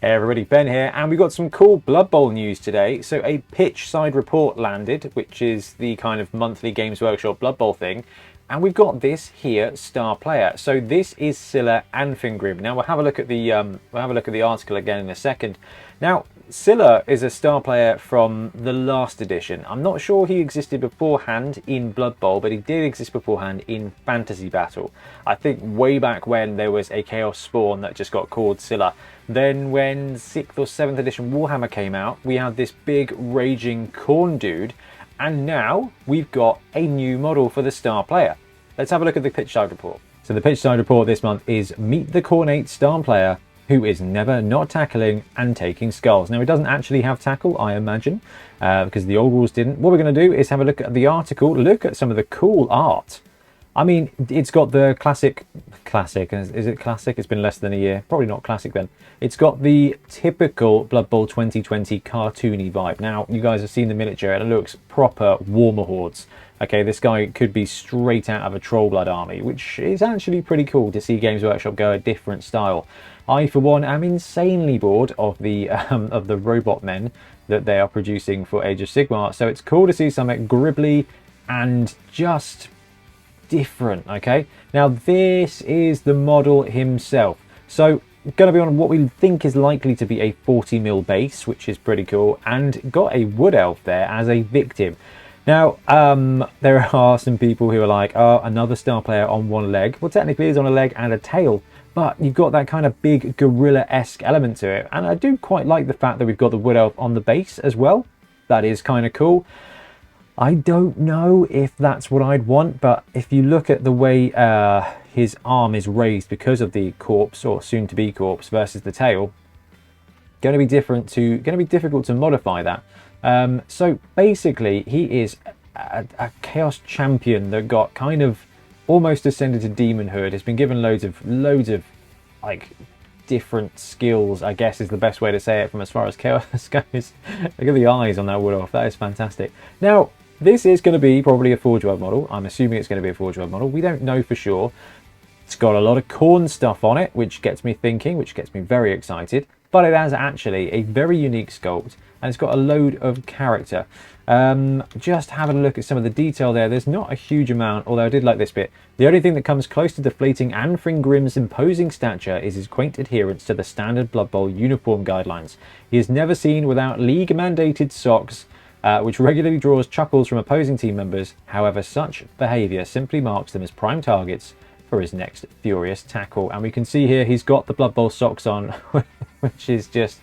Hey everybody, Ben here, and we've got some cool Blood Bowl news today. So a pitch side report landed, which is the kind of monthly Games Workshop Blood Bowl thing. And we've got this here star player. So this is Scyla Anfingrimm. Now we'll have a look at the article again in a second. Now Scyla is a star player from the last edition. I'm not sure he existed beforehand in Blood Bowl, but he did exist beforehand in Fantasy Battle. I think way back when there was a Chaos Spawn that just got called Scyla. Then when 6th or 7th edition Warhammer came out, we had this big raging Khorne dude, and now we've got a new model for the star player. Let's have a look at the pitch side report. So the pitch side report this month is Meet the Khornate star player who is never not tackling and taking skulls. Now, it doesn't actually have tackle, I imagine, because the old rules didn't. What we're going to do is have a look at the article, look at some of the cool art. I mean, it's got the classic, is it classic? It's been less than a year. Probably not classic then. It's got the typical Blood Bowl 2020 cartoony vibe. Now, you guys have seen the miniature and it looks proper Warhammer hordes. Okay, this guy could be straight out of a Trollblood army, which is actually pretty cool to see Games Workshop go a different style. I, for one, am insanely bored of the robot men that they are producing for Age of Sigmar. So it's cool to see something gribbly and just different. Okay, now this is the model himself. So going to be on what we think is likely to be a 40mm base, which is pretty cool, and got a wood elf there as a victim. Now, there are some people who are like, oh, another star player on one leg. Well, technically he's on a leg and a tail, but you've got that kind of big gorilla-esque element to it. And I do quite like the fact that we've got the wood elf on the base as well. That is kind of cool. I don't know if that's what I'd want, but if you look at the way his arm is raised because of the corpse, or soon-to-be corpse, versus the tail, going to be difficult to modify that. So basically, he is a Chaos Champion that got kind of almost ascended to demonhood. Has been given loads of like different skills, I guess is the best way to say it from as far as Chaos goes. Look at the eyes on that wood elf. That is fantastic. Now, this is going to be probably a Forge World model. I'm assuming it's going to be a Forge World model. We don't know for sure. It's got a lot of Khorne stuff on it, which gets me thinking, which gets me very excited. But it has actually a very unique sculpt, and it's got a load of character. Just having a look at some of the detail there, there's not a huge amount, although I did like this bit. The only thing that comes close to deflating Anfingrimm's imposing stature is his quaint adherence to the standard Blood Bowl uniform guidelines. He is never seen without league-mandated socks, which regularly draws chuckles from opposing team members. However, such behaviour simply marks them as prime targets for his next furious tackle. And we can see here he's got the Blood Bowl socks on, which is just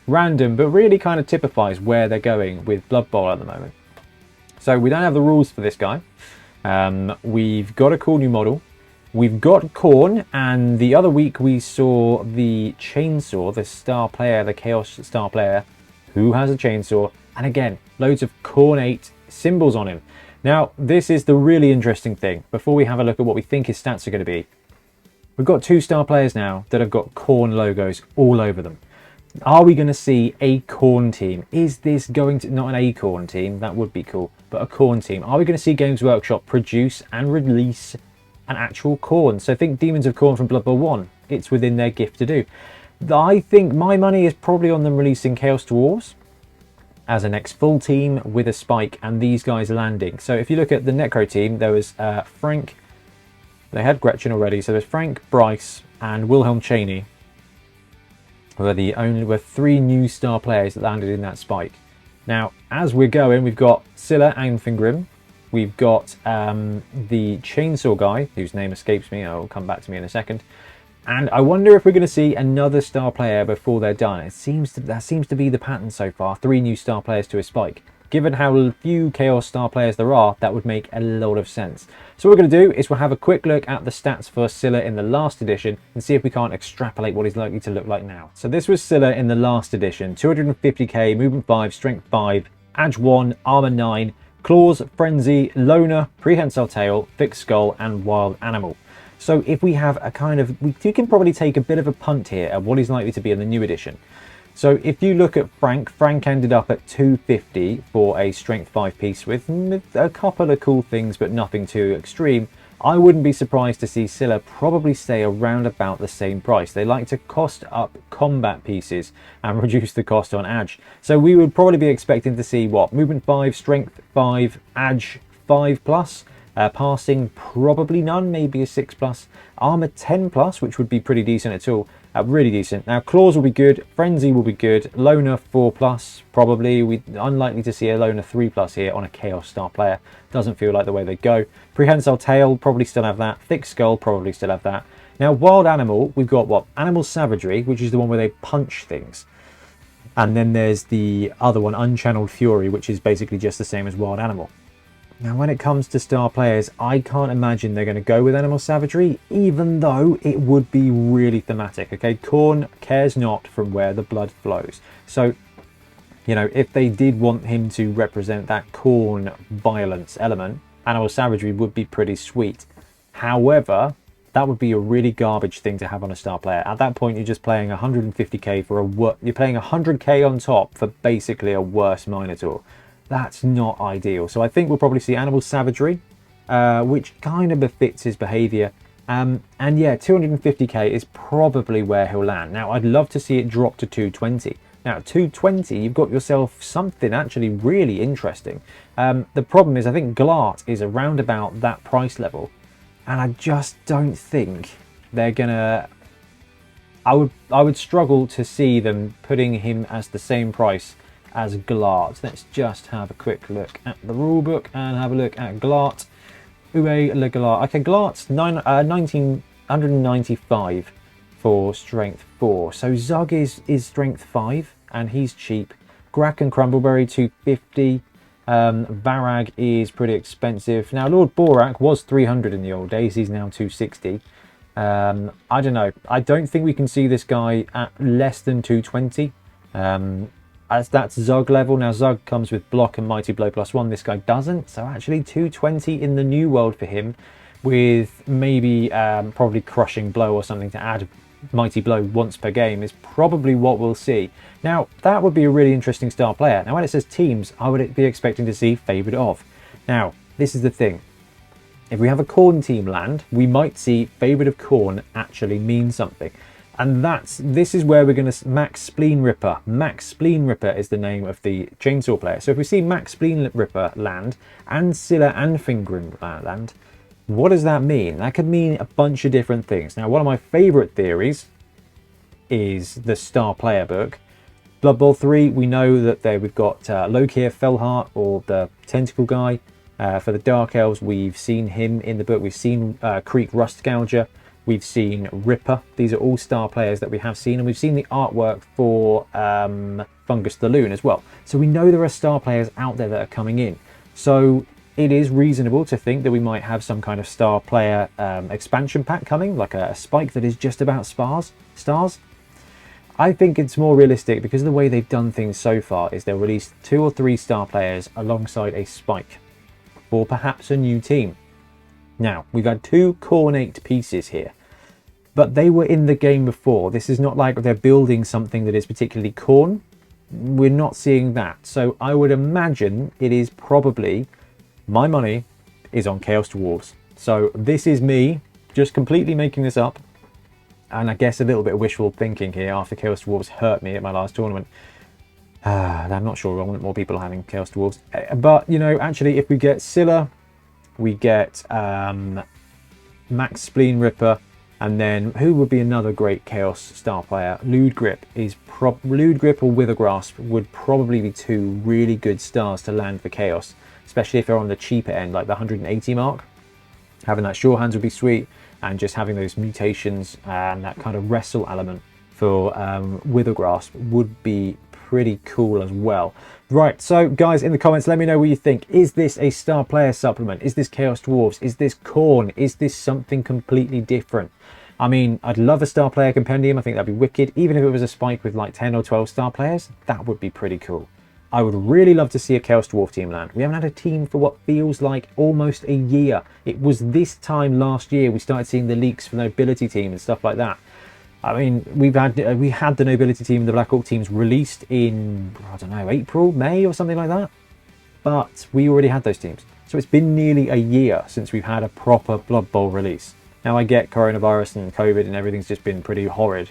random, but really kind of typifies where they're going with Blood Bowl at the moment. So we don't have the rules for this guy. We've got a cool new model. We've got Khorne, and the other week we saw the chainsaw, the star player, the Chaos star player, who has a chainsaw, and again, loads of Khornate symbols on him. Now, this is the really interesting thing. Before we have a look at what we think his stats are going to be, we've got 2 star players now that have got Khorne logos all over them. Are we going to see a Khorne team? Is this going to, not an Acorn team, that would be cool, but a Khorne team? Are we going to see Games Workshop produce and release an actual Khorne? So think Demons of Khorne from Blood Bowl 1. It's within their gift to do. I think my money is probably on them releasing Chaos Dwarves as a next full team with a spike, and these guys landing. So if you look at the Necro team, there was Frank, they had Gretchen already, so there's Frank, Bryce, and Wilhelm Cheney. Were 3 new star players that landed in that spike. Now, as we're going, we've got Scyla Anfingrimm, we've got the chainsaw guy, whose name escapes me, I'll come back to me in a second. And I wonder if we're going to see another star player before they're done. That seems to be the pattern so far, 3 new star players to a spike. Given how few Chaos star players there are, that would make a lot of sense. So what we're going to do is we'll have a quick look at the stats for Scyla in the last edition and see if we can't extrapolate what he's likely to look like now. So this was Scyla in the last edition. 250k, movement 5, strength 5, edge 1, armor 9, claws, frenzy, loner, prehensile tail, thick skull, and wild animal. So if we have a kind of, we can probably take a bit of a punt here at what he's likely to be in the new edition. So if you look at Frank ended up at 250 for a strength 5 piece with a couple of cool things, but nothing too extreme. I wouldn't be surprised to see Scyla probably stay around about the same price. They like to cost up combat pieces and reduce the cost on Edge. So we would probably be expecting to see what? Movement 5, Strength 5, Edge 5 plus. Passing probably none, maybe a 6 plus. Armor 10 plus, which would be pretty decent at all. Really decent. Now claws will be good, frenzy will be good, loner 4 plus probably. We're unlikely to see a loner 3 plus here on a chaos star player. Doesn't feel like the way they go. Prehensile tail probably still have that. Thick skull probably still have that. Now wild animal, we've got what? Animal savagery, which is the one where they punch things. And then there's the other one, unchanneled fury, which is basically just the same as wild animal. Now, when it comes to star players, I can't imagine they're going to go with animal savagery, even though it would be really thematic. Okay, Khorne cares not from where the blood flows. So, you know, if they did want him to represent that Khorne violence element, animal savagery would be pretty sweet. However, that would be a really garbage thing to have on a star player. At that point, you're just playing 150k for you're playing 100k on top for basically a worse Minotaur. That's not ideal. So I think we'll probably see animal savagery, which kind of befits his behavior. And yeah, 250k is probably where he'll land. Now, I'd love to see it drop to 220. Now, at 220, you've got yourself something actually really interesting. The problem is, I think Glart is around about that price level. And I just don't think they're gonna... I would struggle to see them putting him as the same price as Glart. Let's just have a quick look at the rulebook and have a look at Glart. Uwe le Glart. Okay, Glart's 1995 for strength 4. So Zug is strength 5 and he's cheap. Grak and Crumbleberry 250. Varag is pretty expensive. Now Lord Borak was 300 in the old days. He's now 260. I don't know. I don't think we can see this guy at less than 220. As that's Zug level. Now Zug comes with block and mighty blow +1. This guy doesn't. So actually 220 in the new world for him, with maybe probably crushing blow or something to add mighty blow once per game is probably what we'll see. Now that would be a really interesting star player. Now when it says teams, I would be expecting to see favoured of. Now this is the thing. If we have a Khorne team land, we might see favoured of Khorne actually mean something. And this is where we're going to... Max Spleen Ripper. Max Spleen Ripper is the name of the chainsaw player. So if we see Max Spleen Ripper land and Scyla Anfingrimm land, what does that mean? That could mean a bunch of different things. Now, one of my favourite theories is the Star Player book. Blood Bowl 3, we know that we've got Lokir Felheart, or the Tentacle guy. For the Dark Elves, we've seen him in the book. We've seen Creek Rustgouger. We've seen Ripper. These are all star players that we have seen, and we've seen the artwork for Fungus the Loon as well. So we know there are star players out there that are coming in. So it is reasonable to think that we might have some kind of star player expansion pack coming, like a spike that is just about stars. I think it's more realistic because the way they've done things so far is they'll release 2 or 3 star players alongside a spike for perhaps a new team. Now, we've had 2 Khornate pieces here, but they were in the game before. This is not like they're building something that is particularly Khorne. We're not seeing that. So I would imagine it is probably, my money is on Chaos Dwarves. So this is me just completely making this up. And I guess a little bit of wishful thinking here after Chaos Dwarves hurt me at my last tournament. I'm not sure I want more people having Chaos Dwarves. But, you know, actually, if we get Scyla, we get Max Spleen Ripper, and then who would be another great Chaos star player? Ludegrip Ludegrip or Withergrasp would probably be 2 really good stars to land for Chaos, especially if they're on the cheaper end, like the 180 mark. Having that Sure Hands would be sweet, and just having those mutations and that kind of wrestle element for Withergrasp would be pretty cool as well. Right, so guys, in the comments, let me know what you think. Is this a star player supplement? Is this Chaos Dwarves? Is this Khorne? Is this something completely different? I mean, I'd love a star player compendium. I think that'd be wicked. Even if it was a spike with like 10 or 12 star players, that would be pretty cool. I would really love to see a Chaos Dwarf team land. We haven't had a team for what feels like almost a year. It was this time last year we started seeing the leaks for the Nobility team and stuff like that. I mean, we had the Nobility team and the Black Orc teams released in, I don't know, April, May or something like that. But we already had those teams. So it's been nearly a year since we've had a proper Blood Bowl release. Now I get coronavirus and COVID and everything's just been pretty horrid.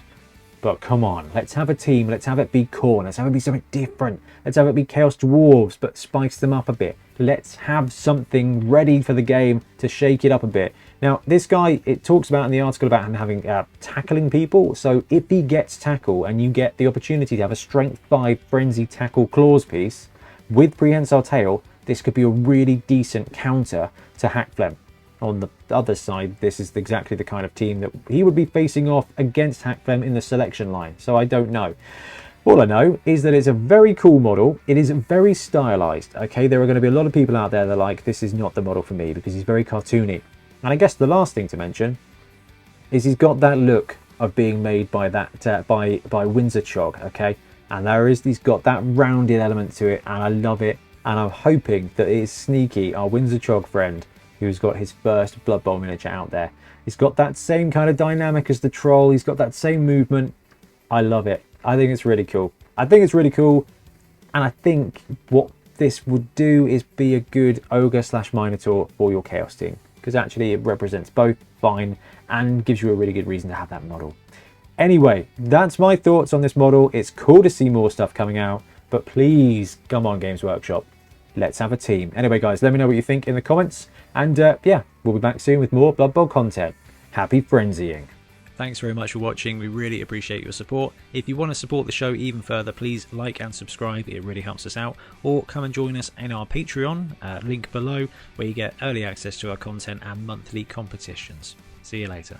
But come on, let's have a team, let's have it be Khorne, let's have it be something different. Let's have it be Chaos Dwarves, but spice them up a bit. Let's have something ready for the game to shake it up a bit. Now, this guy, it talks about in the article about him having tackling people. So if he gets tackle and you get the opportunity to have a Strength 5 Frenzy Tackle Claws piece with Prehensile Tail, this could be a really decent counter to Hakflem. On the other side, this is exactly the kind of team that he would be facing off against Hakflem in the selection line. So I don't know. All I know is that it's a very cool model. It is very stylized. Okay, there are going to be a lot of people out there that are like, this is not the model for me because he's very cartoony. And I guess the last thing to mention is he's got that look of being made by that by Windsor Chog. Okay, and he's got that rounded element to it, and I love it. And I'm hoping that it is Sneaky, our Windsor Chog friend, who's got his first Blood Bowl miniature out there. He's got that same kind of dynamic as the troll. He's got that same movement. I love it. I think it's really cool. And I think what this would do is be a good Ogre / Minotaur for your Chaos team, because actually it represents both fine and gives you a really good reason to have that model. Anyway, that's my thoughts on this model. It's cool to see more stuff coming out, but please, come on Games Workshop, let's have a team. Anyway guys, let me know what you think in the comments, and yeah, we'll be back soon with more Blood Bowl content. Happy frenzying. Thanks very much for watching. We really appreciate your support. If you want to support the show even further, please like and subscribe. It really helps us out. Or come and join us in our Patreon, link below, where you get early access to our content and monthly competitions. See you later.